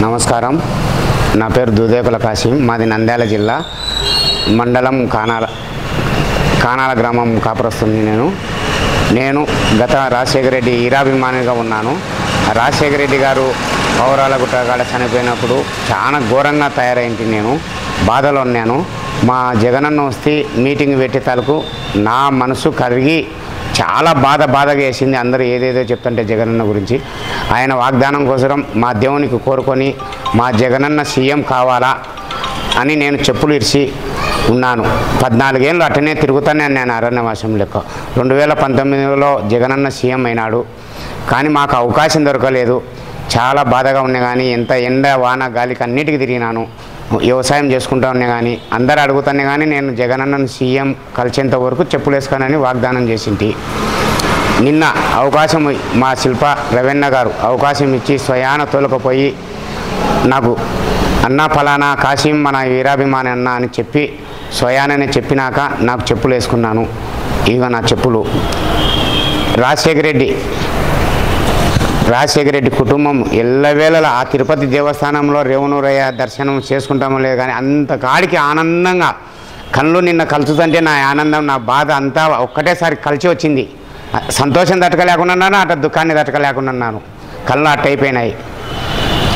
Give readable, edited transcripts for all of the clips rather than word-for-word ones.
నమస్కారం. నా పేరు దుదేకుల కాశీం. మాది నంద్యాల జిల్లా మండలం కానాల గ్రామం కాపురస్తుంది. నేను గత రాజశేఖర రెడ్డి ఈరాభిమానిగా ఉన్నాను. రాజశేఖర రెడ్డి గారు పౌరాల గుట్టగాడ చనిపోయినప్పుడు చాలా ఘోరంగా తయారైంది. నేను బాధలో ఉన్నాను. మా జగనన్న వస్తే మీటింగ్ పెట్టి తలకు నా మనసు కరిగి చాలా బాధగా వేసింది. అందరూ ఏదేదో చెప్తుంటే జగనన్న గురించి ఆయన వాగ్దానం కోసం మా దేవునికి కోరుకొని మా జగనన్న సీఎం కావాలా అని నేను చెప్పులు ఇరిచి ఉన్నాను. 14 ఏళ్ళు అట్టనే తిరుగుతానే నేను అరణ్యవాసం లెక్క. 2019లో జగనన్న సీఎం అయినాడు, కానీ మాకు అవకాశం దొరకలేదు. చాలా బాధగా ఉన్నాయి. కానీ ఎంత ఎండ వాన గాలికి అన్నిటికీ తిరిగినాను. వ్యవసాయం చేసుకుంటా ఉన్నా కానీ అందరు అడుగుతానే కానీ నేను జగనన్నను సీఎం కలిసేంత వరకు చెప్పులు వేసుకోనని వాగ్దానం చేసింటి. నిన్న అవకాశం మా శిల్ప రవెన్న గారు అవకాశం ఇచ్చి స్వయాన తోలుకపోయి నాకు అన్న ఫలానా కాశీం మన వీరాభిమాని అన్న అని చెప్పి స్వయాననే చెప్పినాక నాకు చెప్పులు వేసుకున్నాను. ఇక నా చెప్పులు రాజశేఖర రెడ్డి కుటుంబం ఎల్లవేళలా ఆ తిరుపతి దేవస్థానంలో రేవనూరయ్య దర్శనం చేసుకుంటామో లేదు, కానీ అంత కాడికి ఆనందంగా కళ్ళు నిన్న కలుచుతుంటే నా ఆనందం నా బాధ అంతా ఒక్కటేసారి కలిసి వచ్చింది. సంతోషం తట్టుకోలేకున్నాను, అటు దుఃఖాన్ని తట్టుకోలేకున్నాను. కళ్ళు అట్టయిపోయినాయి.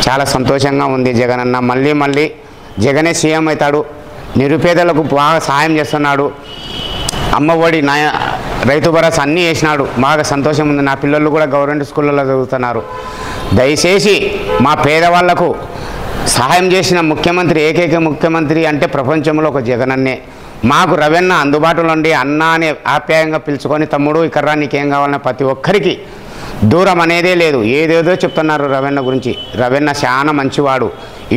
చాలా సంతోషంగా ఉంది. జగనన్న మళ్ళీ జగనే సీఎం అవుతాడు. నిరుపేదలకు బాగా సహాయం చేస్తున్నాడు. అమ్మఒడి రైతు భరోసా అన్నీ వేసినాడు. బాగా సంతోషం ఉంది. నా పిల్లలు కూడా గవర్నమెంట్ స్కూళ్ళలో చదువుతున్నారు. దయచేసి మా పేదవాళ్లకు సహాయం చేసిన ముఖ్యమంత్రి ఏకైక ముఖ్యమంత్రి అంటే ప్రపంచంలో ఒక జగనన్నే. మాకు రవెన్న అందుబాటులో ఉండి అన్న అని ఆప్యాయంగా పిలుచుకొని తమ్ముడు ఇక్కడ నీకేం కావాలన్నా ప్రతి ఒక్కరికి దూరం అనేదే లేదు. ఏదేదో చెప్తున్నారు రవెన్న గురించి. రవెన్న చాలా మంచివాడు.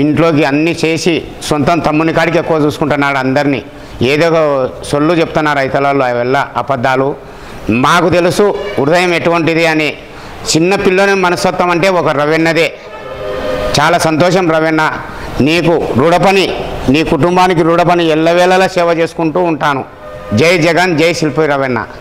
ఇంట్లోకి అన్నీ చేసి సొంతం తమ్ముని కాడికి ఎక్కువ చూసుకుంటున్నాడు అందరినీ. ఏదో సొల్లు చెప్తున్నారు రైతులలో అవెల్ల అబద్ధాలు. మాకు తెలుసు హృదయం ఎటువంటిది అని. చిన్న పిల్లని మనస్తత్వం అంటే ఒక రవెన్నదే. చాలా సంతోషం రవెన్న. నీకు రుణపని, నీ కుటుంబానికి రుణపని ఎల్లవేళలా సేవ చేసుకుంటూ ఉంటాను. జై జగన్, జై శిల్పి రవెన్న.